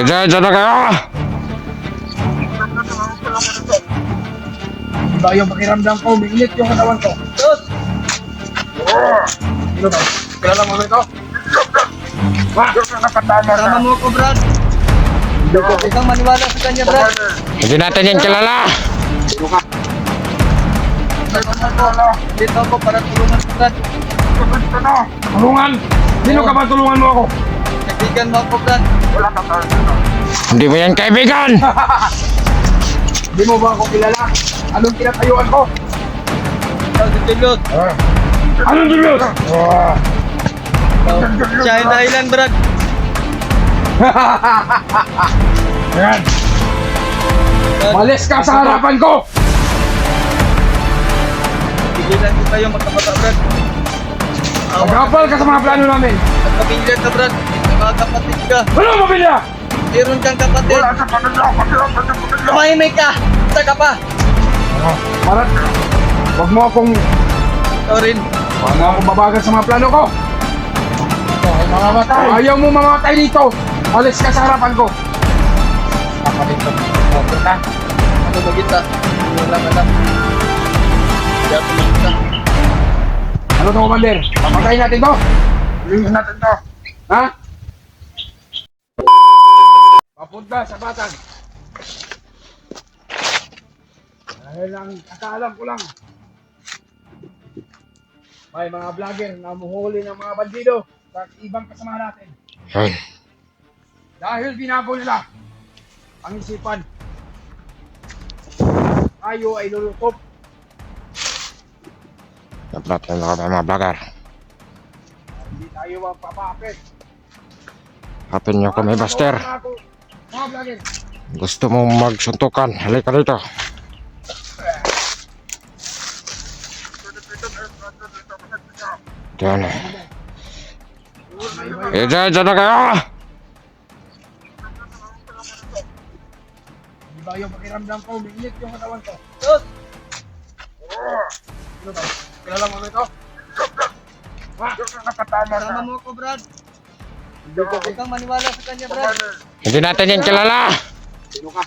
Diyan na kayo! Iba yung pakiramdam ko, umiinit yung katawan ko. Sus! Sino ba? Kilala mo ba ito? Kasama mo ko, Brad. Hindi ko kitang maniwala sa kanya, Brad. Hindi natin yan kilala! Dito ako para tulungan ko, Brad. Tulungan! Sino ka ba tulungan mo ako? Kaibigan mo ako, Brad. Hindi mo yan kaibigan! Hindi mo ba ako kilala? Anong kinatayuan ko? Ikaw si Julius. Anong Julius? Siya yung dahilan, Brad. Ayan! Malis ka sa harapan ko! Pigilan ko kayo magkabata, Brad. Magkapal ka sa mga plano namin! At pamilya ka, Brad. May mga kapatid ka. Ano pamilya? Meron kang kapatid. Tumahimik ka. Isa ka pa. Marat, huwag mo akong... Ikaw rin. Huwag mo akong babagal sa mga plano ko! Mamamatay! Ayaw mo mamamatay dito! Malis ka sa harapan ko! Ano ba kita? Hindi lang alam. Hindi ako makita. Ano to, Commander? Papatayin natin to! Tingnan natin to! Ha? Papunta sa batang! Dahil ang kakaalam ko lang, may mga vlogger na muhuli ng mga bandido sa ibang kasama natin. Dahil binago nila ang isipan, tayo ay lulukob. Dapat na lang mga vlogger. Hindi tayo magpapakit. Hapin nyo kami, Buster. Mga vlogger. Gusto mong magsuntukan? Halika dito. Diyan. Diyan na kayo! Iba yung pakiramdam ko, umiinit yung katawan ko. Sus! Sino ba? Kilala mo ba ito? Kasama mo ko, Brad. Hindi ko kitang maniwala sa kanya, Brad. Hindi natin yan kilala! Sino ka?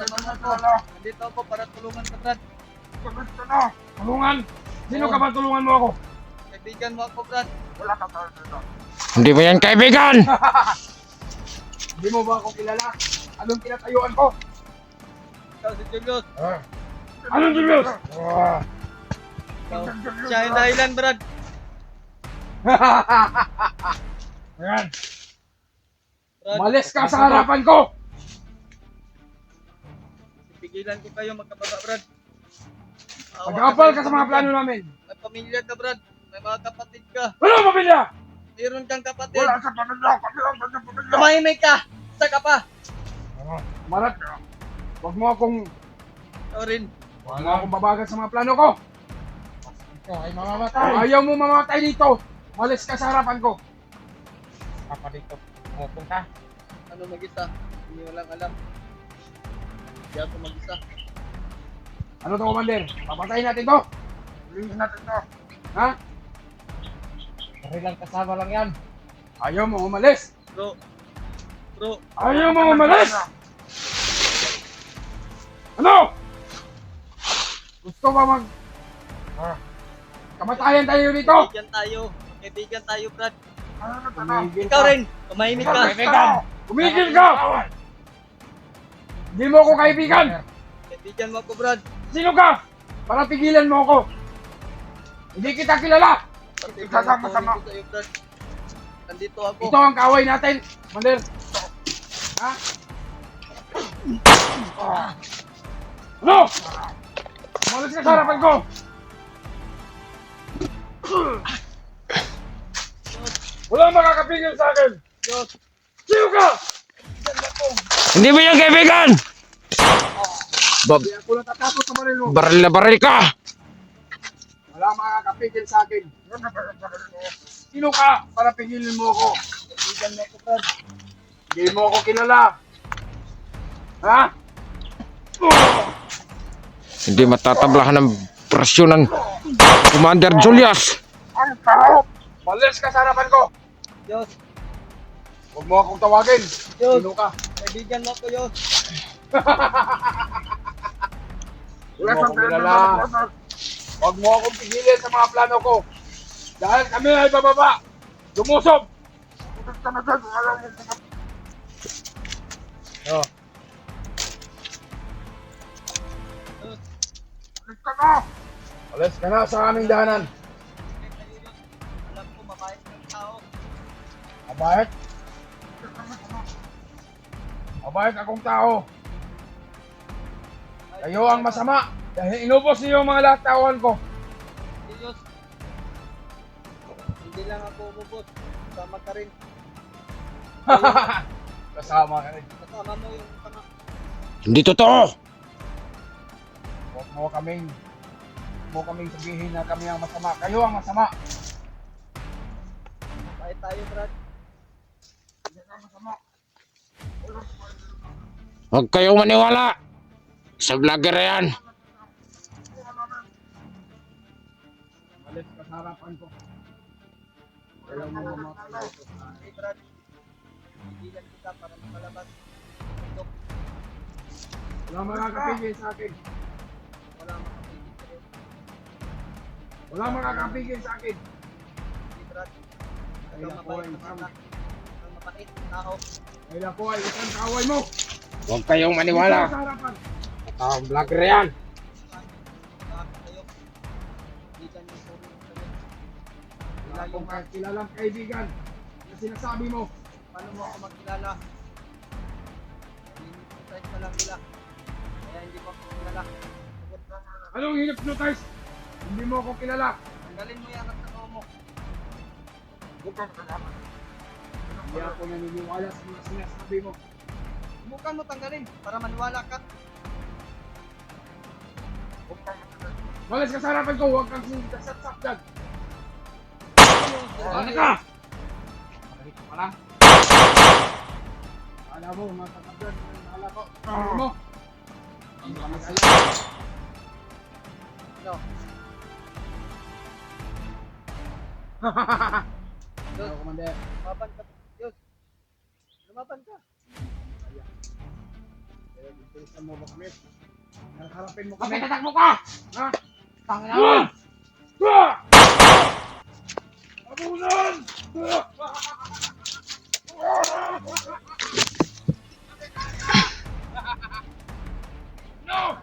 Kasama ko. Nandito ako para tulungan ka, Brad. Tulungan! Sino ka ba tulungan mo ako? Kaibigan mo ako, Brad. Hindi mo yan kaibigan! Hindi mo ba ako kilala? Anong kinatayuan ko? Ikaw si Julius. Anong Julius? Siya yung dahilan, Brad. Ayan! Brad, Malis ka sa harapan ko! pigilan ko kayo magkababa, Brad. Magkapal ka sa mga plano namin! May pamilya ka, Brad. May mga kapatid ka. Ano pamilya? Meron kang kapatid. sa pamilya! Tumahimik ka. Isa ka pa. Marat, huwag mo akong... Ikaw rin. Huwag mo akong babagal sa mga plano ko! Ikaw ay mamamatay! Ayaw mo mamamatay dito! Malis ka sa harapan ko! Papa dito, pumupunta. Ano mag-isa? Hindi mo lang alam. Hindi ako mag-isa. Ano to, Commander? Papatayin natin to! Tingnan natin to! Ha? Kailang kasama lang yan. Ayaw mo umalis! Bro. Bro. Ayaw mo umalis! Ano? Gusto ba mag... Kamatayan tayo dito! Kaibigan tayo. Kaibigan tayo, Brad. Tumigil Ikaw rin. Tumahimik ka. Tumigil ka! Hindi mo ako kaibigan! Kaibigan mo ako, Brad. Sino ka? Para pigilan mo ako! Hindi kita kilala! Kasama ko sa'yo, Brad. Nandito ako. Ito ang kaaway natin, Commander! Ha? Ano? Umalis ka sa harapan ko! Walang makakapigil sa akin! Diyos. Sino ka? Ganda ko. Hindi mo yung kaibigan! Hindi ako natatapos sa marino. Baril na baril ka! Wala makakapigil sa akin. Sino ka para pigilin mo ako? Kaibigan mo ako, Brad. Hindi mo ako kilala! Ha? Hindi matatablahan ng presyon ng Commander Julius! Ang sarap! Malis ka sa harapan ko! Diyos. Huwag mo akong tawagin. Sino ka? Kaibigan mo ko yun. Huwag mo akong kilala. Huwag mo akong pigilin sa mga plano ko. Dahil kami ay bababa. Lumusob. Oh. Alis ka na sa aming daanan. Alam ko, mabait ng tao. Mabait? Mabait akong tao. Kayo ang masama dahil inubos niyo ang mga latawan ko. Diyos. Hindi lang ako umubot. Kasama ka rin. Kasama ka rin. Kasama mo yung tanga. Hindi totoo. Huwag mo kaming sabihin na kami ang masama. Kayo ang masama. Mabait tayo, Brad. Huwag kayong maniwala sa vlogger na yan. Alis ka sa harapan ko. Kaya mo mga Hey, Brad. Kaibigan kita para makalabas. Bundok. wala makakapigil sa akin. Wala makapigil sa'yo. Wala makakapigil sa akin. Hey, Brad. Dahil Ikaw ako mabait ay na tanga. Ang mabait na tao. Dahil ako ay isang kaaway mo. Huwag kayong Dito maniwala. sa harapan. Ang vlogger na yan. Bakit kayo? Kaibigan yung puro yung sa'yo. Wala akong kilalang kaibigan na sinasabi mo. Paano mo ako magkilala? Hinipnotize ka lang nila. Kaya hindi mo ako kilala. Sagot ka. Anong hypnotize? Hindi mo ako kilala. Tanggalin mo yan at totoo mo. Hindi ako naniniwala sa mga sinasabi mo. Subukan mo tanggalin para maniwala ka. Walis ka sa harapan ko, huwag kang sasap dyan. Ano ka? Makinig ka pala. Akala mo, matatap dyan. Akala ko, ano mo? Ang kami kayo. No. Ano, Commander? Lumaban ka. Diyos. Lumaban ka. Bilisan mo ba kami? Harapin mo kami. Tatak mo ka! Ha? Tangina mo! Abunan! No!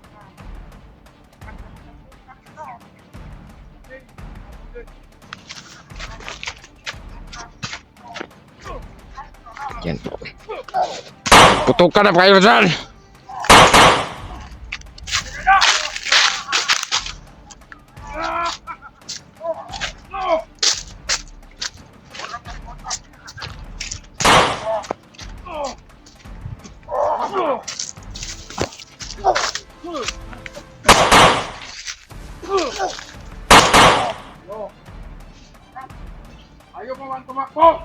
Yan po. Putukan na kayo dyan. No! Ayaw mo man tumakbo!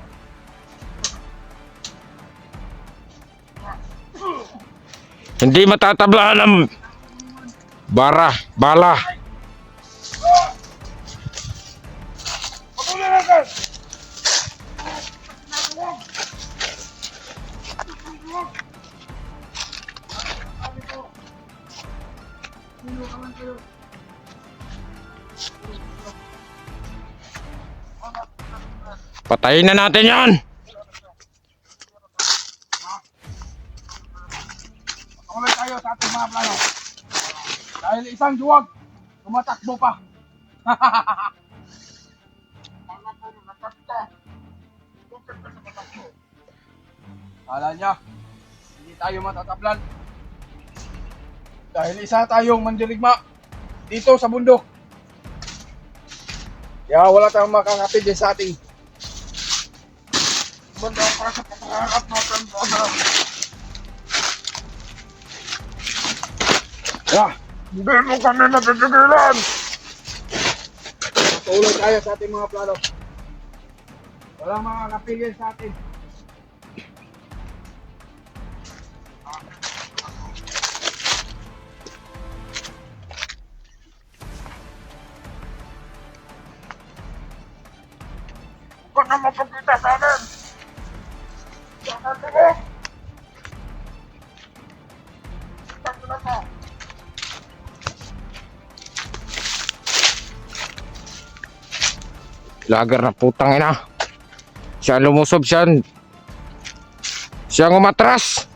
Hindi matatablaan ng bala. Abunan agad! Sino ka man kayo? Patayin na natin yan. Ulit tayo sa ating mga plano. Dahil isang duwag, tumatakbo pa. Kala niya, hindi tayo matatablan. Dahil isa tayong mandirigma dito sa bundok. Kaya wala tayong makakapigil sa ating banda para sa pagkakarap natin. Hindi mo kami mapipigilan! Tuloy tayo sa ating mga plano. Walang makakapigil sa atin. Huwag ka na mapagkita sa amin! Lager na putang ina. Siya lumusob siya. Siya ang umatras.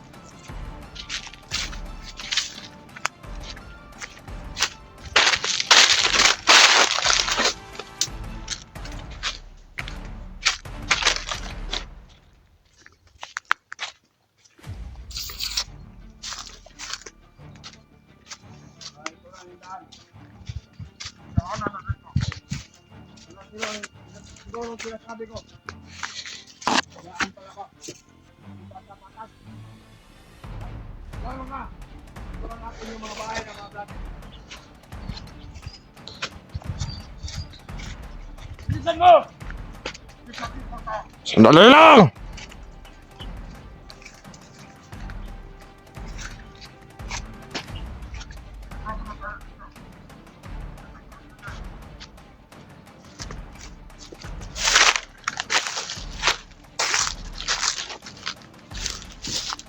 Siguro sinasabi ko. Daan pala ko. Patas. Lalo nga. Ito natin yung mga bahay ng mga vlogger. Bilisan mo! Sandali lang.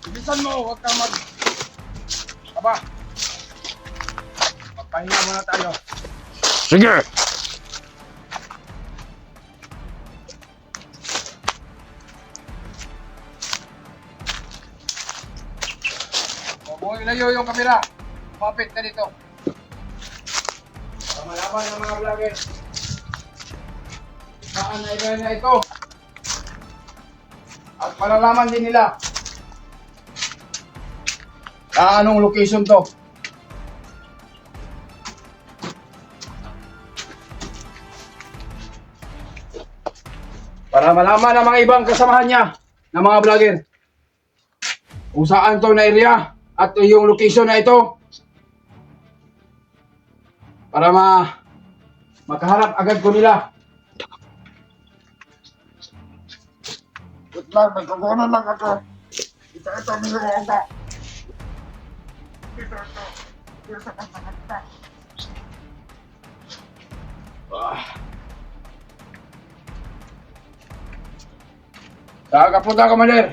Bilisan mo, huwag kang mag... Aba. Magpahinga muna tayo. Sige. Huwag mo ilayo yung kamera. Mapit na dito. Para malaman ng mga vlogger. Saan na area na ito. At malalaman din nila. Anong location to? Para malaman ng mga ibang kasamahan niya ng mga vlogger kung saan to na area at yung location na ito para makaharap agad ko nila. Wait lang, nagkagana lang ako. Ito, mayroon ako. Kakapunta ka, Maler.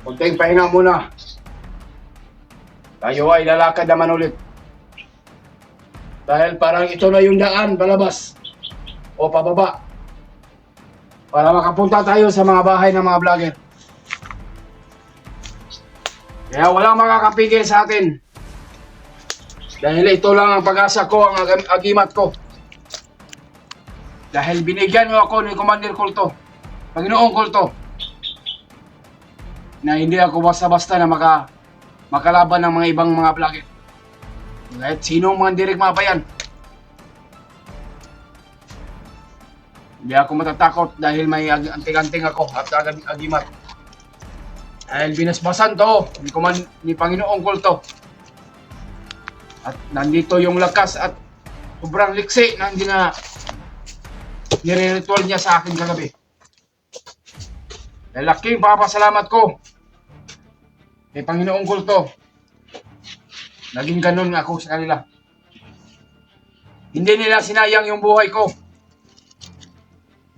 Kunting pahinga muna. Tayo ay lalakad naman ulit. Dahil parang ito na yung daan palabas o pababa para makapunta tayo sa mga bahay ng mga vlogger. Kaya walang makakapigil sa atin. Dahil ito lang ang pag-asa ko, ang agimat ko. Dahil binigyan niyo ako ni Commander Kulto, Panginoong Kulto, na hindi ako basta-basta na makalaban ng mga ibang mga vlogger. Kahit sinong mga direk mabayan. Hindi ako matatakot dahil may anting-anting ako at agimat. Dahil binasbasan to ni Panginoong Kulto. At nandito yung lakas at sobrang liksi na hindi na nire-ritual niya sa akin kagabi. Dahil laking papasalamat ko kay Panginoong Kulto. Naging ganun ako sa kanila. Hindi nila sinayang yung buhay ko.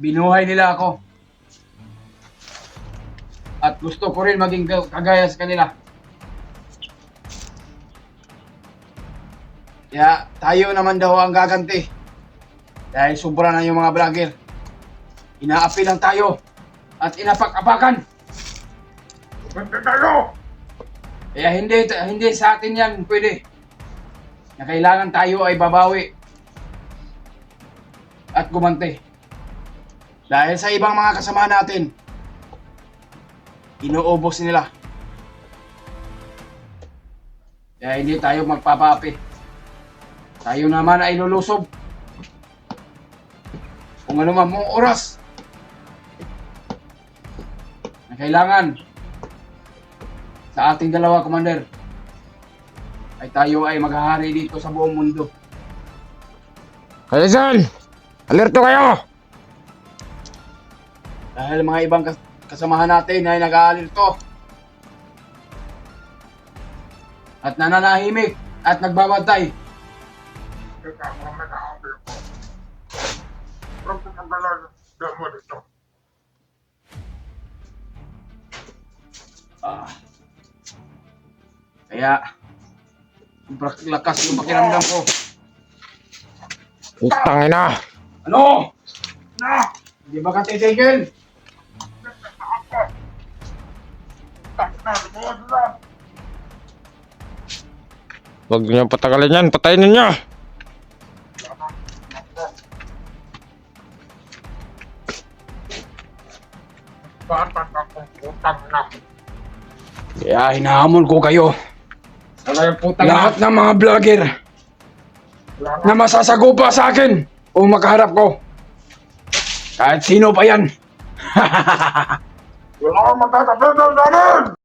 Binuhay nila ako. At gusto ko rin maging kagaya sa kanila. Kaya tayo naman daw ang gaganti. Dahil sobra na yung mga vlogger. Inaapi lang tayo. At inapak-apakan. Ganda tayo! Kaya hindi sa atin yan pwede. Na kailangan tayo ay babawi. At gumante. Dahil sa ibang mga kasama natin, inuubos nila. Kaya hindi tayo magpapaapi. Tayo naman ay lulusob. Kung ano man mong oras na kailangan sa ating dalawa, Commander, ay tayo ay maghahari dito sa buong mundo. Kaya dyan, alerto kayo! Dahil mga ibang kasamahan natin ay nag-aalirto at nananahimik at nagbabantay. Ah. Kaya, sobrang lakas yung pakiramdam ko. Utang ina! Ano? Na! Hindi ba ka titigil? Huwag niyo patagalin yan, patayin ninyo! Kaya hinahamon ko kayo. Lahat ng mga vlogger na masasagupa sa akin o makaharap ko. Kahit sino pa yan. Wala akong matatapitan namin!